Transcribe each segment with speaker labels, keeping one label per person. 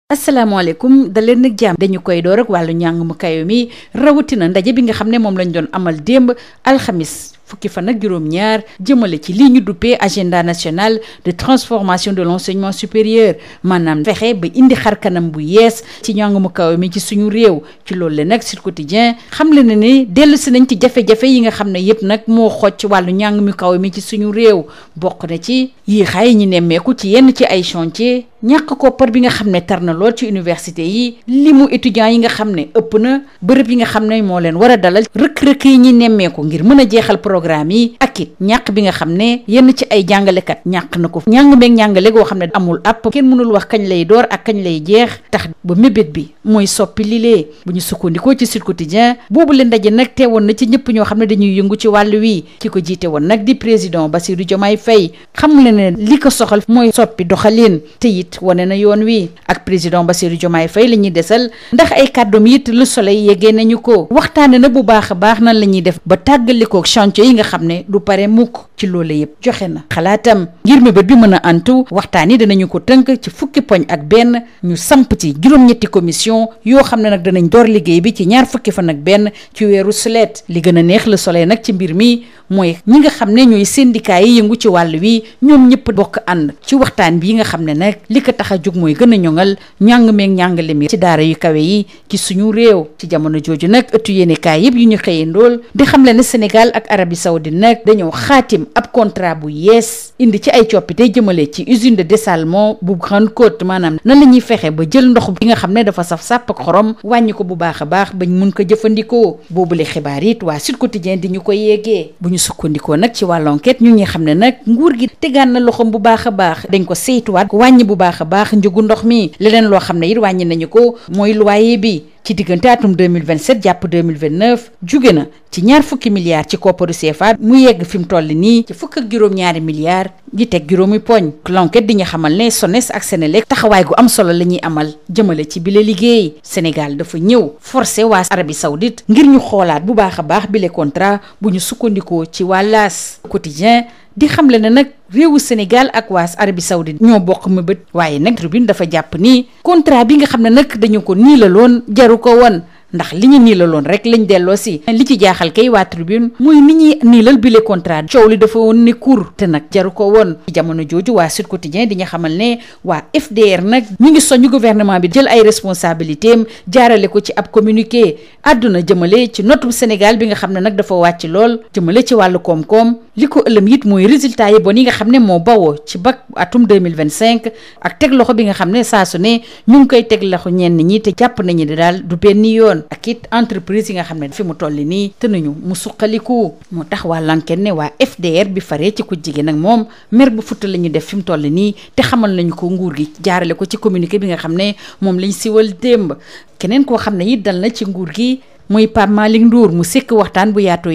Speaker 1: asalaamaaleykum da leen nag jàmm dañu koy door ak wàllu njàng mu kayo mi rawatina ndaje bi nga xam ne moom lañ doon amal démb alxamis fukki fan ak juróom-ñaar jëmale ci li ñu duppee agenda national de transformation de l'enseignement supérieur maanaam fexe ba indi xar kanam bu yees ci njàng mu kaw mi ci suñu réew ci loolu le nag Sud Quotidien xam le na ni dellu si nañ ci jafe-jafe yi nga xam ne yëpp nag moo xoj ci wàllu njàng mu kaw mi ci suñu réew bokk na ci yéexaay ñi nemmeeku ci yenn ci ay chantier ñàkk koppar bi nga xam ne tar na lool ci université yi limu étudiants yi nga xam ne ëpp na bërëb yi nga xam ne moo leen war a dalal rëkk-rëkk yi ñi nemmeeku ngir mën a jeexal programme yi ak it ñàkk bi nga xam ne yenn ci ay jàngalekat ñàkk na ko njàng meeg njàngale goo xam ne amul app kenn mënul wax kañ lay door ak kañ lay jeex tax ba mébét bi mooy soppi lilee bu ñu sukkandikoo ci Sud Quotidien boobu leen ndaje nag teewoon na ci ñëpp ñoo xam ne dañuy yëngu ci wàllu wi ki ko jiite woon nag di président Bassirou Diomaye Faye xam le ne li ko soxal mooy soppi doxalin te it wane na yoon wi ak président Bassirou Diomaye Faye la ñuy desal ndax ay kàddoom it Le Soleil yeggee nañu ko waxtaane na bu baax a baax nan la ñuy def ba tàggalikook chantier yi nga xam ne du pare mukk ci loolu yëpp joxe na xalaatam ngir mébét bi mën a antu waxtaan yi danañu ko tënk ci fukki poñ ak benn ñu samp ci juróom-ñetti commission yoo xam ne nag danañ door liggéey bi ci ñaar fukki fan ak benn ci weeru sulet li gën a neex Le Soleil nag ci mbir mi mooy ñi nga xam ne ñooy syndicat yi yëngu ci wàll wi ñoom ñëpp bokk ànd ci waxtaan bi nga xam ne nag li ko tax a jóg mooy gën a ñoŋal njàng meeg njàngale mi ci daara yu kawe yi ci suñu réew ci jamono jooju nag ëttu yéenekaay yëpp yu ñu xëyee ndool di xam le ne Sénégal ak Arabie Saoudite nag dañoo xaatim ab contrat bu yees indi ci ay coppite jëmale ci usine de dessalement bu Grande Côte maanaam nan la ñuy fexe ba jël ndox bi nga xam ne dafa saf sàpp ak xorom wàññi ko bu baax a baax bañ mun ko jëfandikoo boobule xibaar it waa Sud Quotidien di ñu ko yeggee bu ñu sukkandikoo nag ci wàllu enquête ñu ngi xam ne nag nguur gi tegaan na loxoom bu baax a baax dañ ko saytuwaat wàññi bu baax a baax njëgu ndox mi leneen loo xam ne it wàññi nañu ko mooy loyer bi ci diggante atum 2027 jàpp 2029 jóge na ci ñaar fukki milliards ci kopparu CFA mu yegg fi mu toll nii ci fukk ak juróom-ñaari milliards di teg juróomi poñ l'enquête di ñu xamal ne SONES ak Senelec taxawaay gu am solo la ñuy amal jëmale ci bile liggéey Sénégal dafa ñëw forcé waa Arabie Saoudite ngir ñu xoolaat bu baax a baax bile contrat bu ñu sukkandikoo ci wàllaas quotidien di xamle ne nag réewu Sénégal ak waa Arabie Saoudite ñoo bokk mëbët waaye nag tribune dafa jàpp ni contrat bi nga xam ne nag dañu ko niilaloon jaru ko woon ndax li ñu niilaloon rek lañ delloo si li ci jaaxal kay waa tribune muy ni ñuy niilal bile contrat coow li dafa woon ne kur te nag jaru ko woon ci jamono jooju waa Sud Quotidien di ñu xamal ne waa FDR nag ñu ngi soñu gouvernement bi jël ay responsabilités am jaarale ko ci ab communiqué àdduna jëmale ci notu Sénégal bi nga xam ne nag dafa wàcc lool jëmale ci wàllu koom-koom li ko ëlëm it mooy résultat yi bon yi nga xam ne moo bawoo ci bac atum 2025 ak teg loxo bi nga xam ne saa su ne ñu ngi koy teg loxo ñenn ñi te jàpp nañu ne daal du benn yoon ak it entreprise yi nga xam ne fi mu toll nii te nañu mu suqaliku moo tax waa lanken ne waa FDR bi faree ci ku jigéen nag moom mer bu futta la ñu def fi mu toll nii te xamal nañu ko nguur gi jaarale ko ci communiqué bi nga xam ne moom lañ siwal démb keneen koo xam ne it dal na ci nguur gi mooy Pape Malick Ndour mu sekk waxtaan bu yaatu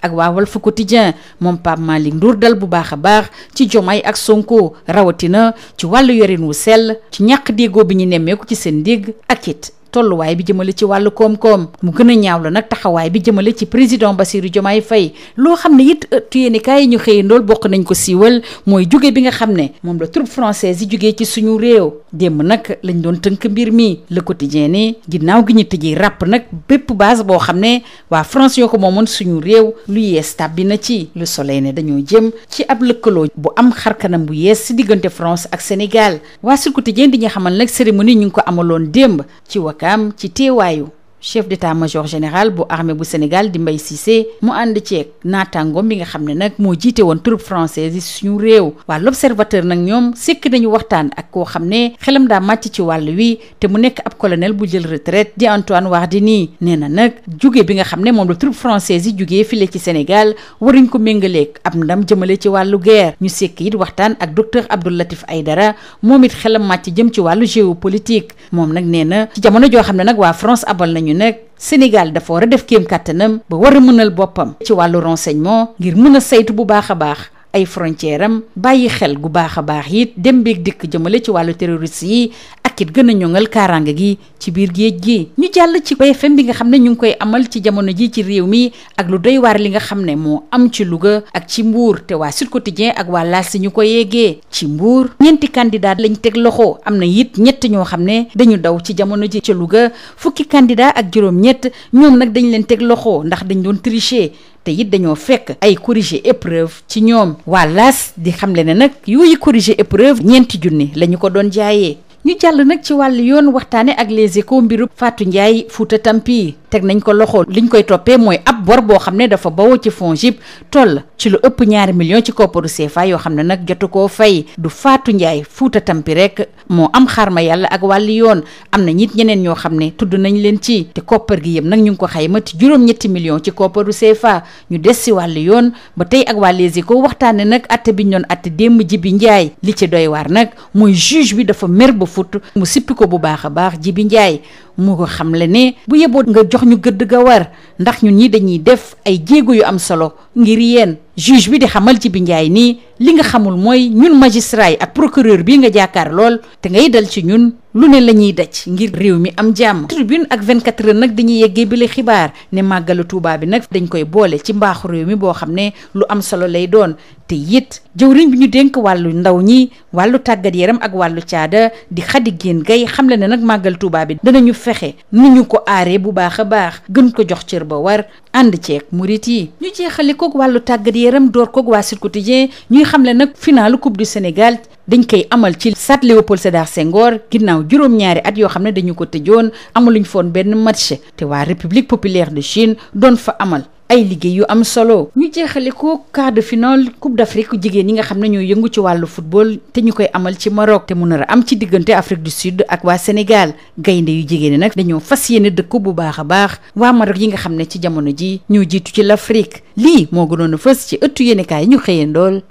Speaker 1: ak waa Walf Quotidien moom Pape Malick Ndour dal bu baax a baax ci Diomaye ak Sonko rawatina ci wàllu yorin wu sell ci ñàkk déggoo bi ñu nemmeeku ci seen dégg ak it tolluwaay bi jëmale ci wàllu koom-koom mu gën a ñaawlu nag taxawaay bi jëmale ci président Bassirou Diomaye Faye loo xam ne it yéenekaay yi ñu xëyandool bokk nañ ko siiwal mooy jóge bi nga xam ne moom la troupe française yi jógee ci suñu réew démb nag lañ doon tënk mbir mi Le Quotidien ne ginnaaw gi ñu tëjee ràpp nag bépp base boo xam ne waa France yoo ko moomoon suñu réew lu yees tàbbi na ci Le Soleil ne dañoo jëm ci ab lëkkaloo bu am xarkanam bu yees si diggante France ak Sénégal waa Sud Quotidien di ñu xamal nag cérémonie ñu ngi ko amaloon démb ci Wakam ci teewaayu chef d'état-major général bu armée bu Sénégal di Mbaye Cissé mu ànd ceeg naataangoom bi nga xam ne nag moo jiite woon troupe française yi suñu réew waa l'observateur nag ñoom sekk nañu waxtaan ak koo xam ne xelam daa màcc ci wàll wi te mu nekk ab colonel bu jël retraite di Antoine Wardini nee na nag jóge bi nga xam ne moom la troupe française yi jógee file ci Sénégal waruñ ko méngaleeg ab ndam jëmale ci wàllu guerre ñu sekk it waxtaan ak docteur Abdou Latif Aïdara moom it xelam màcc jëm ci wàllu géopolitique moom nag nee na ci jamono joo xam ne nag waa France abal nañu nag Sénégal dafa war a def kéem kàttanam ba war a mënal boppam ci wàllu renseignement ngir mën a saytu bu baax a baax ay frontière am bàyyi xel gu baax a baax it dem beeg dikk jëmale ci wàllu terroriste yi ak it gën a ñoŋal kaaraange gi ci biir géej gi. ñu jàll ci BFM bi nga xam ne ñu ngi koy amal ci jamono ji ci réew mi ak lu doy waar li nga xam ne moo am ci Louga ak ci Mbour te waa Sud Quotidien ak waa L'As ñu ko yeggee. ci Mbour ñeenti candidat lañ teg loxo am na it ñett ñoo xam ne dañu daw ci jamono ji ci Louga fukki candidat ak juróom-ñett ñoom nag dañ leen teg loxo ndax dañ doon tricher. te it dañoo fekk ay corrigé épreuve ci ñoom waa L'As di xamle ne nag yooyu corrigé épreuve 4 000 la ñu ko doon jaayee. ñu jàll nag ci wàllu yoon waxtaane ak Les Échos mbirub Fatou Ndiaye Fouta Tampi teg nañ ko loxo liñ koy toppee mooy ab bor boo xam ne dafa bawoo ci FONGIP toll ci lu ëpp 2 millions ci kopparu CFA yoo xam ne nag jotu koo fay du Fatou Ndiaye Fouta Tampi rek moo am xarma yàlla ak wàllu yoon am na ñit ñeneen ñoo xam ne tudd nañ leen ci te koppar gi yëpp nag ñu ngi ko xayma ci 7 millions ci kopparu CFA ñu des si wàllu yoon ba tey ak waa Les Échos waxtaane nag atte bi ñu doon atte démb Jibi Ndiaye li ci doy waar nag mooy juge bi dafa mer ba fut mu sippi ko bu baax a baax Jibi Ndiaye mu ko xamle ne bu yeboo nga jox ñu gëdd ga war ndax ñun ñi dañuy def ay jéego yu am solo ngir yéen juge bi di xamal Jibi Ndiaye nii li nga xamul mooy ñun magistrat yi ak procureur bii nga jàkkaar lool te ngay dal ci ñun lu ne la ñuy daj ngir réew mi am jàmm. Tribune ak 24 heures nag dañuy yeggee bi la xibaar ne màggalu Tuubaa bi nag dañ koy boole ci mbaaxu réew mi boo xam ne lu am solo lay doon te it jëwriñ bi ñu dénk wàllu ndaw ñi wàllu tàggat yaram ak wàllu caada di Khady Guène Gaye xamle ne nag màggal Tuubaa bi danañu fexe ni ñu ko aaree bu baax a baax gën ko jox cër ba war ànd ceeg murit yi. ñu jeexale koog wàllu tàggat yaram door koog waa Sud Quotidien ñuy xamle nag finalu coupe du Sénégal dañ koy amal ci stade Léopold Sédar Senghor ginnaaw juróom-ñaari at yoo xam ne dañu ko tëjoon amaluñ foon benn match te waa République populaire de Chine doon fa amal ay liggéey yu am solo. ñu jeexale ko quart de finale coupe d'Afrique jigéen ñi nga xam ne ñoo yëngu ci wàllu football te ñu koy amal ci Maroc te mu nar a am ci diggante Afrique du Sud ak waa Sénégal gaynde yu jigéen ñi nag dañoo fas yéene dëkk bu baax a baax waa Maroc yi nga xam ne ci jamono ji ñoo jiitu ci l'Afrique lii moo gënoon a fës ci ëttu yéenekaay yi ñu xëyandool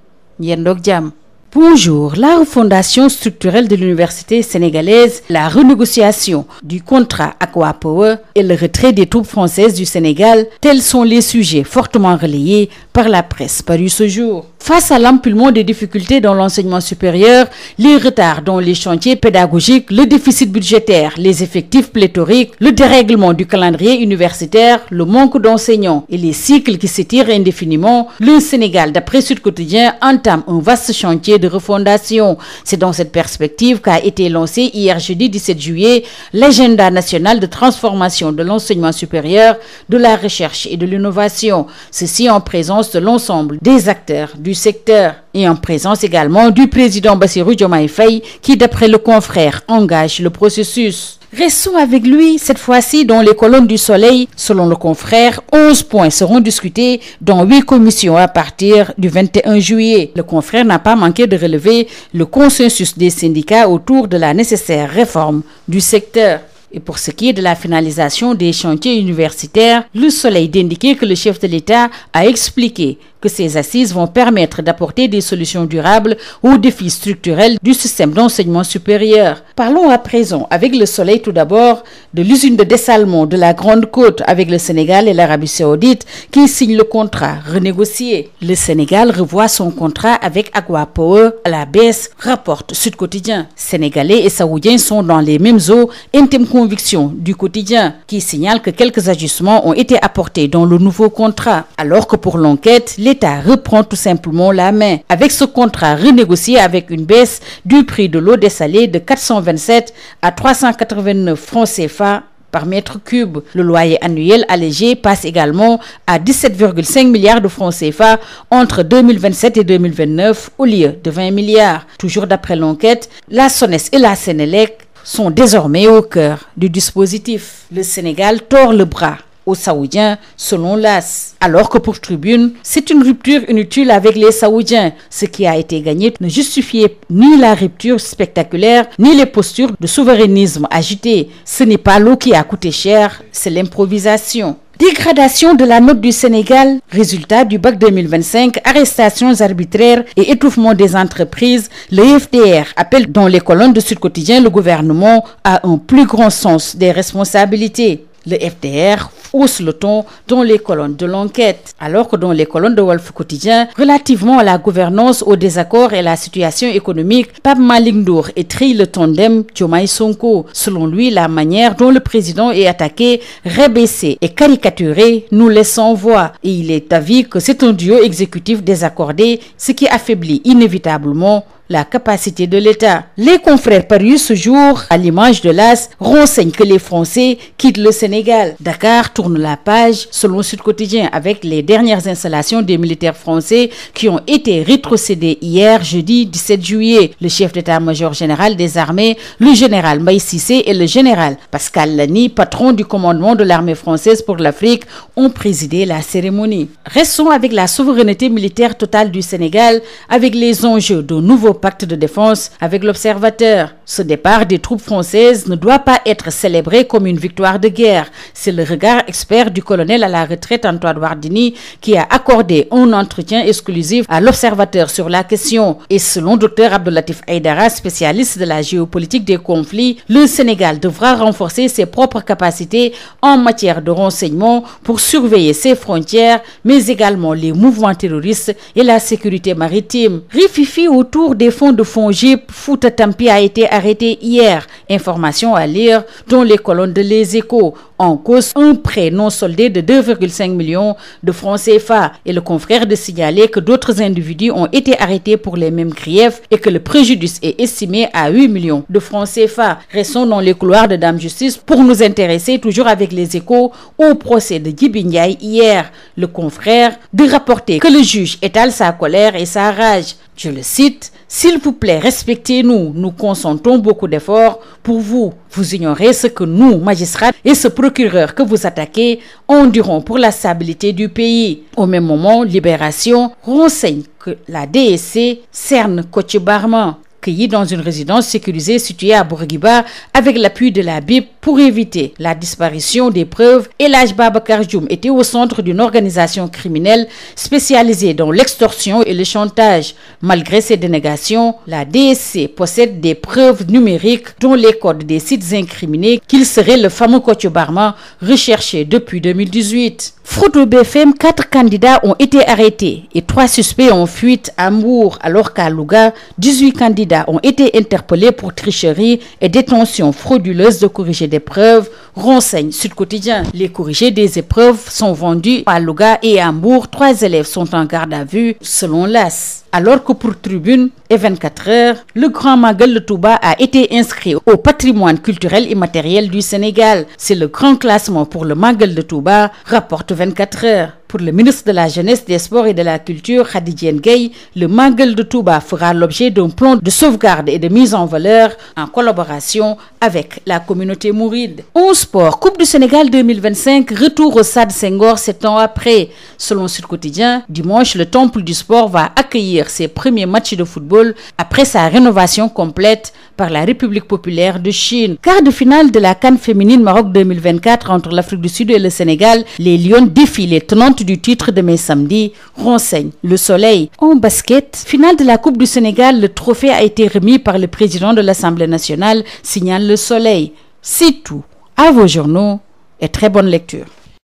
Speaker 1: yendoog jàmm. Bonjour. La refondation structurelle de l'université sénégalaise, la renégociation du contrat Aqua Power et le retrait des troupes françaises du Sénégal, tels sont les sujets fortement relayés par la presse parus ce jour. Face à l'empilement des difficultés dans l'enseignement supérieur, les retards dans les chantiers pédagogiques, le déficit budgétaire, les effectifs pléthoriques, le dérèglement du calendrier universitaire, le manque d'enseignants et les cycles qui s'étirent indéfiniment, le Sénégal, d'après Sud Quotidien, entame un vaste chantier de refondation. C'est dans cette perspective qu'a été lancé hier jeudi 17 juillet l'agenda national de transformation de l'enseignement supérieur, de la recherche et de l'innovation. Ceci en présence de l'ensemble des acteurs du secteur et en présence également du président Bassirou Diomaye Faye qui, d'après le confrère, engage le processus. Restons avec lui, cette fois-ci dans les colonnes du Soleil. Selon le confrère, 11 points seront discutés dans 8 commissions à partir du 21 juillet. Le confrère n'a pas manqué de relever le consensus des syndicats autour de la nécessaire réforme du secteur. Et pour ce qui est de la finalisation des chantiers universitaires, le Soleil d'indiquer que le chef de l'État a expliqué que ces assises vont permettre d'apporter des solutions durables aux défis structurels du système d'enseignement supérieur. Parlons à présent avec le Soleil tout d'abord de l'usine de dessalement de la Grande Côte avec le Sénégal et l'Arabie Saoudite qui signent le contrat renégocié. Le Sénégal revoit son contrat avec Aqua Power à la baisse, rapporte Sud Quotidien. Sénégalais et Saoudiens sont dans les mêmes eaux, intime conviction du Quotidien qui signale que quelques ajustements ont été apportés dans le nouveau contrat, alors que pour l'enquête, l'État reprend tout simplement la main avec ce contrat renégocié avec une baisse du prix de l'eau dessalée de 427 à 389 francs CFA par mètre cube. Le loyer annuel allégé passe également à 17,5 milliards de francs CFA entre 2027 et 2029 au lieu de 20 milliards. Toujours d'après l'enquête, la SONES et la Sénélec sont désormais au cœur du dispositif. Le Sénégal tord le bras aux Saoudiens, selon L'As. Alors que pour Tribune, c'est une rupture inutile avec les Saoudiens. Ce qui a été gagné ne justifiait ni la rupture spectaculaire, ni les postures de souverainisme agitées. Ce n'est pas l'eau qui a coûté cher, c'est l'improvisation. Dégradation de la note du Sénégal, résultat du bac 2025, arrestations arbitraires et étouffement des entreprises, le FDR appelle dans les colonnes de Sud Quotidien le gouvernement à un plus grand sens des responsabilités. Le FDR hausse le ton dans les colonnes de l'enquête, alors que dans les colonnes de Walf Quotidien, relativement à la gouvernance, au désaccord et à la situation économique, Pape Malick Ndour étrille le tandem Diomaye Sonko. Selon lui, la manière dont le président est attaqué, rabaissé et caricaturé nous laisse sans voix. Et il est d'avis que c'est un duo exécutif désaccordé, ce qui affaiblit inévitablement la capacité de l'État. Les confrères parus ce jour, à l'image de l'AS, renseignent que les Français quittent le Sénégal. Dakar tourne la page, selon Sud Quotidien, avec les dernières installations des militaires français qui ont été rétrocédées hier, jeudi 17 juillet. Le chef d'état-major général des armées, le général Mbaye Cissé et le général Pascal Lani, patron du commandement de l'armée française pour l'Afrique, ont présidé la cérémonie. Restons avec la souveraineté militaire totale du Sénégal, avec les enjeux de nouveaux pacte de défense avec l'Observateur. Ce départ des troupes françaises ne doit pas être célébré comme une victoire de guerre. C'est le regard expert du colonel à la retraite Antoine Wardini qui a accordé un entretien exclusif à l'Observateur sur la question. Et selon Dr Abdoulatif Aïdara, spécialiste de la géopolitique des conflits, le Sénégal devra renforcer ses propres capacités en matière de renseignement pour surveiller ses frontières, mais également les mouvements terroristes et la sécurité maritime. Rififi autour des fonds de FONGIP, Fouta Tampi a été arrêté hier. Information à lire dans les colonnes de Les Échos. En cause, un prêt non soldé de 2,5 millions de francs CFA. Et le confrère de signaler que d'autres individus ont été arrêtés pour les mêmes griefs et que le préjudice est estimé à 8 millions de francs CFA. Restons dans les couloirs de Dame Justice pour nous intéresser toujours avec Les Échos au procès de Djibi Ndiaye hier. Le confrère de rapporter que le juge étale sa colère et sa rage. Je le cite, « S'il vous plaît, respectez-nous. Nous consentons beaucoup d'efforts pour vous. Vous ignorez ce que nous, magistrats et ce procureur que vous attaquez, endurons pour la stabilité du pays. » Au même moment, Libération renseigne que la DSC cerne Kocc Barma, cueilli dans une résidence sécurisée située à Bourguiba avec l'appui de la BIP pour éviter la disparition des preuves. El Hadj Babacar Dioum était au centre d'une organisation criminelle spécialisée dans l'extorsion et le chantage. Malgré ces dénégations, la DSC possède des preuves numériques dont les codes des sites incriminés qu'il serait le fameux Kocc Barma recherché depuis 2018. Fraude au BFM, 4 candidats ont été arrêtés et 3 suspects ont fuite à Mbour, alors qu'à Louga, 18 candidats ont été interpellés pour tricherie et détention frauduleuse de corrigés d'épreuves, renseigne Sud Quotidien. Les corrigés des épreuves sont vendus à Louga et à Mbour. 3 élèves sont en garde à vue, selon l'AS. Alors que pour Tribune et 24 heures, le Grand Magal de Touba a été inscrit au patrimoine culturel immatériel du Sénégal. C'est le grand classement pour le Magal de Touba, rapporte 24 heures. Pour le ministre de la Jeunesse, des Sports et de la Culture, Khady Diène Gaye, le Magal de Touba fera l'objet d'un plan de sauvegarde et de mise en valeur en collaboration avec la communauté mouride. En sport, Coupe du Sénégal 2025, retour au Stade Senghor 7 ans après. Selon Sud Quotidien, dimanche, le Temple du Sport va accueillir ses premiers matchs de football après sa rénovation complète par la République populaire de Chine. Quart de finale de la CAN féminine Maroc 2024 entre l'Afrique du Sud et le Sénégal, les Lions défient les tenantes du titre demain samedi, renseigne Le Soleil. En basket, finale de la Coupe du Sénégal, le trophée a été remis par le président de l'Assemblée nationale, signale Le Soleil. C'est tout. À vos journaux et très bonne lecture.